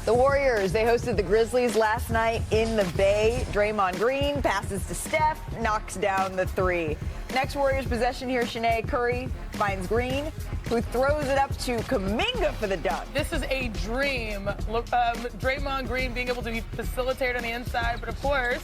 The Warriors, they hosted the Grizzlies last night in the Bay. Draymond Green passes to Steph, knocks down the three. Next Warriors possession here, Shannon. Curry finds Green, who throws it up to Kuminga for the dunk. This is a dream. Draymond Green being able to be facilitated on the inside, but of course,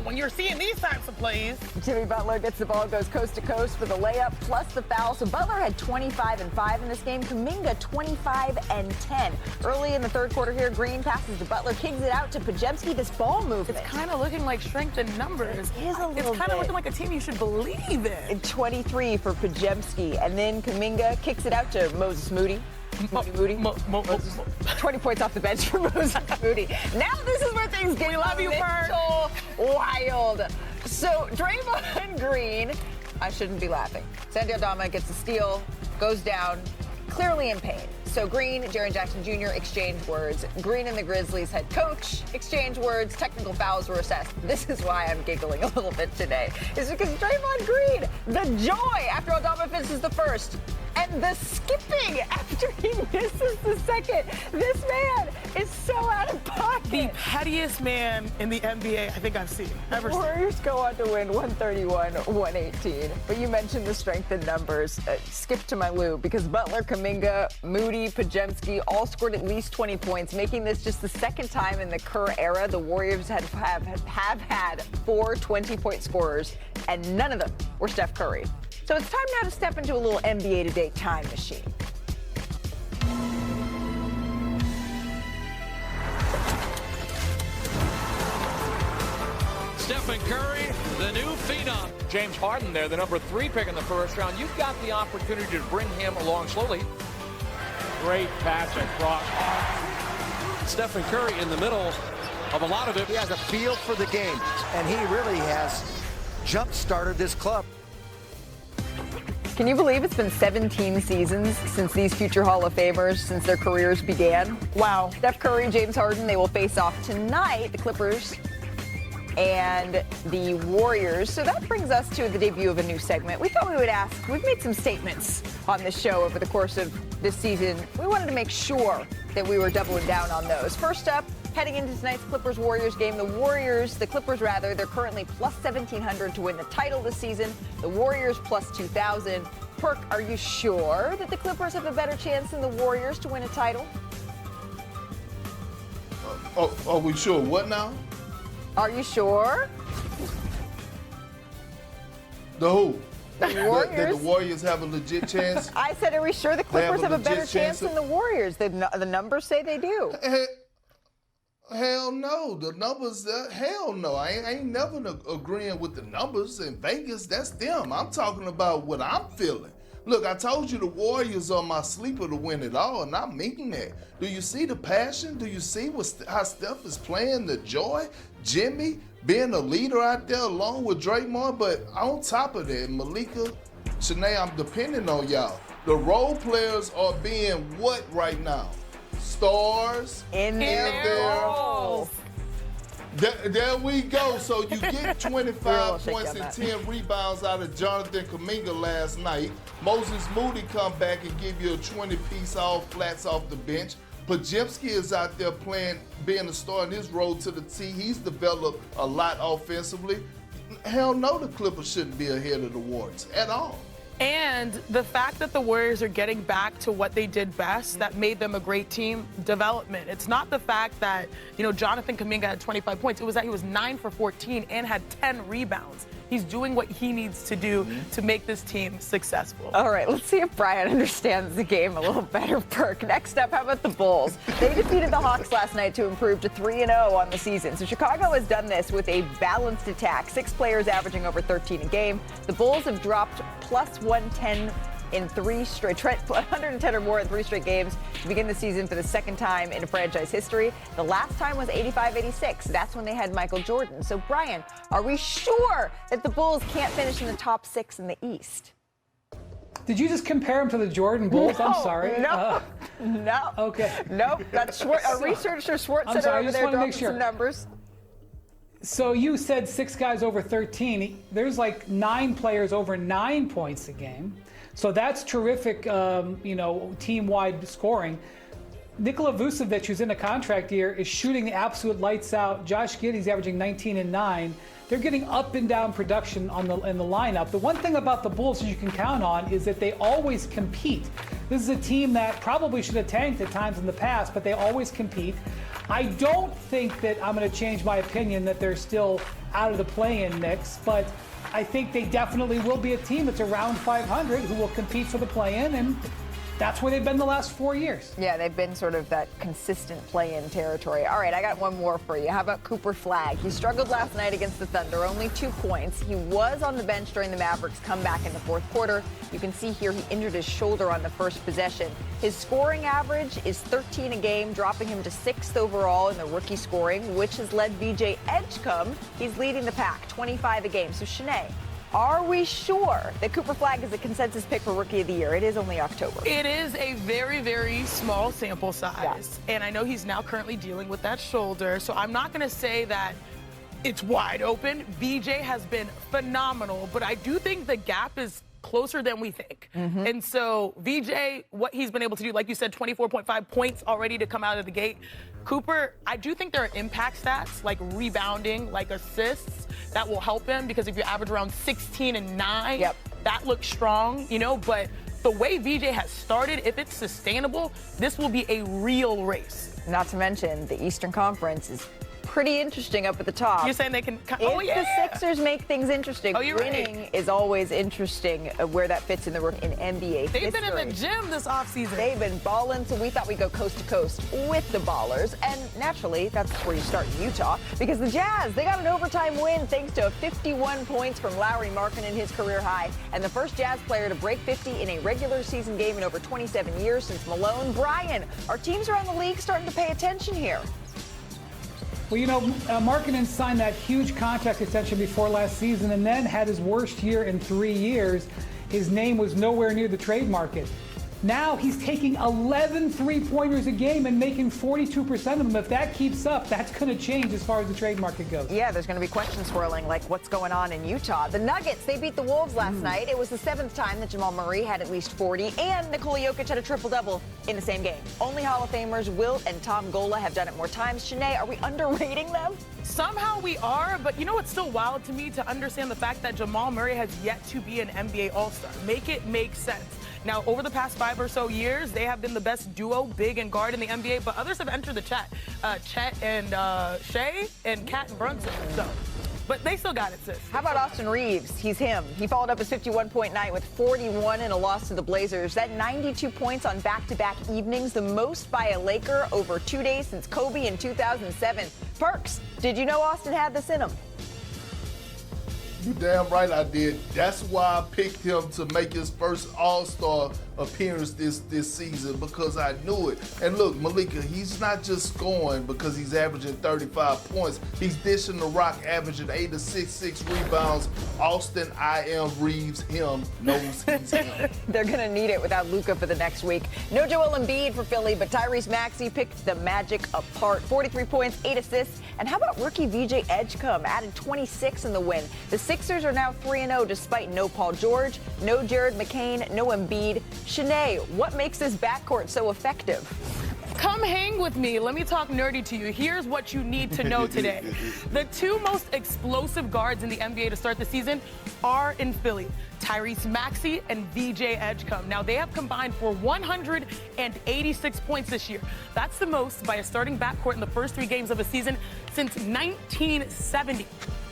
when you're seeing these types of plays. Jimmy Butler gets the ball, goes coast to coast for the layup, plus the foul. So Butler had 25 and 5 in this game. Kuminga 25 and 10. Early in the third quarter here, Green passes to Butler, kicks it out to Podziemski. This ball movement. It's kind of looking like strength in numbers. It is a little bit. It's kind of looking like a team you should believe in. 23 for Podziemski, and then Kuminga kicks it out to Moses Moody. Moody. 20 points off the bench for Moses Moody. Now this is where things get wild. So Draymond Green, I shouldn't be laughing. Sandy Aldama gets a steal, goes down, clearly in pain. So Green, Jaren Jackson Jr. exchange words. Green and the Grizzlies head coach exchange words. Technical fouls were assessed. This is why I'm giggling a little bit today. Is because Draymond Green, the joy after Aldama finishes the first, and the skipping after he misses the second. This man is so out of pocket. The pettiest man in the NBA I think I've seen. Ever seen. Warriors go on to win 131-118. But you mentioned the strength in numbers. Skip to my Lou, because Butler, Kuminga, Moody, Podziemski all scored at least 20 points, making this just the second time in the Kerr era the Warriors have had 4 20-point scorers, and none of them were Steph Curry. So it's time now to step into a little NBA Today time machine. Stephen Curry, the new phenom. James Harden there, the number 3 pick in the first round. You've got the opportunity to bring him along slowly. Great pass across. Stephen Curry in the middle of a lot of it. He has a feel for the game, and he really has jump-started this club. Can you believe it's been 17 seasons since these future Hall of Famers, since their careers began? Wow. Steph Curry, James Harden, they will face off tonight, the Clippers and the Warriors. So that brings us to the debut of a new segment. We thought we would ask, we've made some statements on this show over the course of this season. We wanted to make sure that we were doubling down on those. First up, heading into tonight's Clippers-Warriors game, the Clippers, they're currently plus 1,700 to win the title this season. The Warriors plus 2,000. Perk, are you sure that the Clippers have a better chance than the Warriors to win a title? Are we sure what now? Are you sure? The who? The Warriors. Did the Warriors have a legit chance? I said, are we sure the Clippers have a better chance than the Warriors? The numbers say they do. Hell no. The numbers, hell no. I ain't never agreeing with the numbers in Vegas. That's them. I'm talking about what I'm feeling. Look, I told you the Warriors are my sleeper to win it all, and I mean that. Do you see the passion? Do you see how Steph is playing, the joy? Jimmy being a leader out there along with Draymond, but on top of that, Malika, Shanae, I'm depending on y'all. The role players are being what right now? Stars in their roles. There we go. So you get 25 points and 10 rebounds out of Jonathan Kuminga last night. Moses Moody come back and give you a 20-piece all flats off the bench. Podziemski is out there playing, being a star in his road to the T. He's developed a lot offensively. Hell no, the Clippers shouldn't be ahead of the Warriors at all. And the fact that the Warriors are getting back to what they did best, that made them a great team, development. It's not the fact that, Jonathan Kuminga had 25 points. It was that he was 9 for 14 and had 10 rebounds. He's doing what he needs to do to make this team successful. All right, let's see if Brian understands the game a little better, Perk. Next up, how about the Bulls? They defeated the Hawks last night to improve to 3-0 on the season. So Chicago has done this with a balanced attack, 6 players averaging over 13 a game. The Bulls have dropped plus 110 in 3 straight, 110 or more in 3 straight games to begin the season for the second time in franchise history. The last time was 85-86. That's when they had Michael Jordan. So, Brian, are we sure that the Bulls can't finish in the top 6 in the East? Did you just compare them to the Jordan Bulls? No, I'm sorry. No. Okay. Nope. That's our researcher SportsCenter over there dropping some numbers. So you said 6 guys over 13. There's like 9 players over 9 points a game. So that's terrific, team-wide scoring. Nikola Vucevic, who's in a contract year, is shooting the absolute lights out. Josh Giddey's averaging 19 and 9. They're getting up and down production in the lineup. The one thing about the Bulls that you can count on is that they always compete. This is a team that probably should have tanked at times in the past, but they always compete. I don't think that I'm going to change my opinion that they're still out of the play-in mix, but I think they definitely will be a team that's around 500 who will compete for the play-in, and that's where they've been the last 4 years. Yeah, they've been sort of that consistent play-in territory. All right, I got one more for you. How about Cooper Flagg? He struggled last night against the Thunder, only 2 points. He was on the bench during the Mavericks' comeback in the fourth quarter. You can see here he injured his shoulder on the first possession. His scoring average is 13 a game, dropping him to 6th overall in the rookie scoring, which has led VJ Edgecombe. He's leading the pack, 25 a game. So, Shanae, are we sure that Cooper Flagg is a consensus pick for Rookie of the Year? It is only October. It is a very, very small sample size. Yeah. And I know he's now currently dealing with that shoulder, so I'm not going to say that it's wide open. VJ has been phenomenal, but I do think the gap is closer than we think. Mm-hmm. And so VJ, what he's been able to do, like you said, 24.5 points already to come out of the gate. Cooper, I do think there are impact stats like rebounding, like assists that will help him, because if you average around 16 and 9, yep, that looks strong, you know, but the way VJ has started, if it's sustainable, this will be a real race. Not to mention the Eastern Conference is pretty interesting up at the top. You're saying they can... If the Sixers make things interesting, winning right. is always interesting where that fits in the in NBA history. They've been in the gym this offseason. They've been balling, so we thought we'd go coast to coast with the Ballers. And naturally, that's where you start in Utah, because the Jazz, they got an overtime win thanks to 51 points from Lauri Markkanen, his career high, and the first Jazz player to break 50 in a regular season game in over 27 years since Malone. Brian, our teams around the league starting to pay attention here. Well, you know, Markkanen signed that huge contract extension before last season and then had his worst year in 3 years. His name was nowhere near the trade market. Now he's taking 11 three-pointers a game and making 42% of them. If that keeps up, that's going to change as far as the trade market goes. Yeah, there's going to be questions swirling, like what's going on in Utah. The Nuggets, they beat the Wolves last night. It was the 7th time that Jamal Murray had at least 40, and Nikola Jokic had a triple-double in the same game. Only Hall of Famers Wilt and Tom Gola have done it more times. Shanae, are we underrating them? Somehow we are, but you know what's still wild to me? To understand the fact that Jamal Murray has yet to be an NBA All-Star. Make it make sense. Now, over the past 5 or so years, they have been the best duo, big and guard in the NBA, but others have entered the chat. Chet and Shea and Cat and Brunson. So, but they still got it, sis. How about Austin Reeves? He's him. He followed up his 51-point night with 41 in a loss to the Blazers. That 92 points on back-to-back evenings, the most by a Laker over 2 days since Kobe in 2007. Perks, did you know Austin had this in him? You damn right I did. That's why I picked him to make his first All-Star appearance this season, because I knew it. And look, Malika, he's not just scoring because he's averaging 35 points. He's dishing the rock, averaging 8 assists, 6 rebounds. Austin, I am Reeves, him, knows he's him. They're going to need it without Luka for the next week. No Joel Embiid for Philly, but Tyrese Maxey picked the Magic apart. 43 points, 8 assists. And how about rookie VJ Edgecombe? Added 26 in the win. The Sixers are now 3-0 despite no Paul George, no Jared McCain, no Embiid. Shanae, what makes this backcourt so effective? Come hang with me. Let me talk nerdy to you. Here's what you need to know today. The 2 most explosive guards in the NBA to start the season are in Philly. Tyrese Maxey and VJ Edgecombe. Now, they have combined for 186 points this year. That's the most by a starting backcourt in the first 3 games of a season since 1970.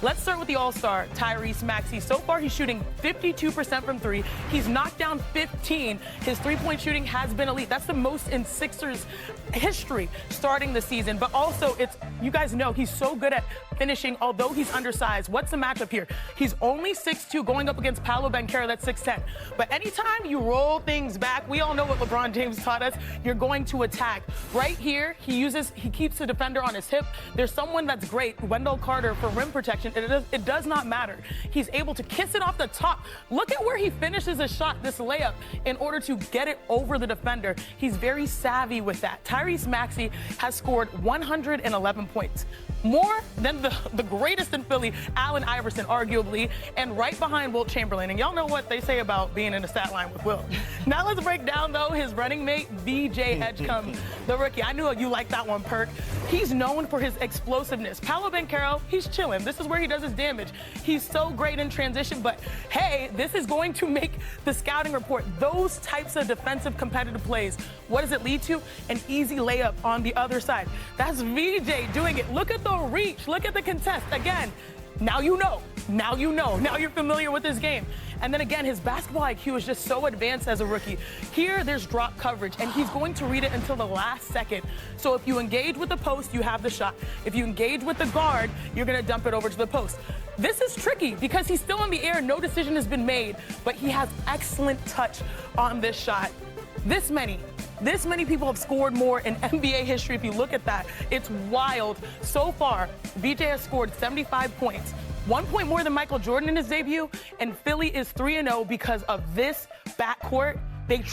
Let's start with the All-Star, Tyrese Maxey. So far, he's shooting 52% from 3. He's knocked down 15. His three-point shooting has been elite. That's the most in Sixers history starting the season. But also, you guys know he's so good at finishing, although he's undersized. What's the matchup here? He's only 6'2", going up against Paolo Banchero, that's 6'10". But anytime you roll things back, we all know what LeBron James taught us, you're going to attack. Right here, he keeps the defender on his hip. There's someone that's great, Wendell Carter, for rim protection. It does not matter. He's able to kiss it off the top. Look at where he finishes a shot, this layup, in order to get it over the defender. He's very savvy with that. Tyrese Maxey has scored 111 points. more than the greatest in Philly, Allen Iverson, arguably, and right behind Wilt Chamberlain. And y'all know what they say about being in the stat line with Wilt. Now let's break down, though, his running mate, B.J. Edgecombe, the rookie. I knew you liked that one, Perk. He's known for his explosiveness. Paolo Banchero, he's chilling. This is where he does his damage. He's so great in transition, but hey, this is going to make the scouting report. Those types of defensive competitive plays, what does it lead to? An easy layup on the other side. That's VJ doing it. Look at the reach. Look at the contest. Again, now you know. Now you know. Now you're familiar with this game. And then again, his basketball IQ is just so advanced as a rookie. Here, there's drop coverage, and he's going to read it until the last second. So if you engage with the post, you have the shot. If you engage with the guard, you're going to dump it over to the post. This is tricky because he's still in the air. No decision has been made, but he has excellent touch on this shot. This many people have scored more in NBA history. If you look at that, it's wild. So far, VJ has scored 75 points, 1 point more than Michael Jordan in his debut, and Philly is 3-0 because of this backcourt. They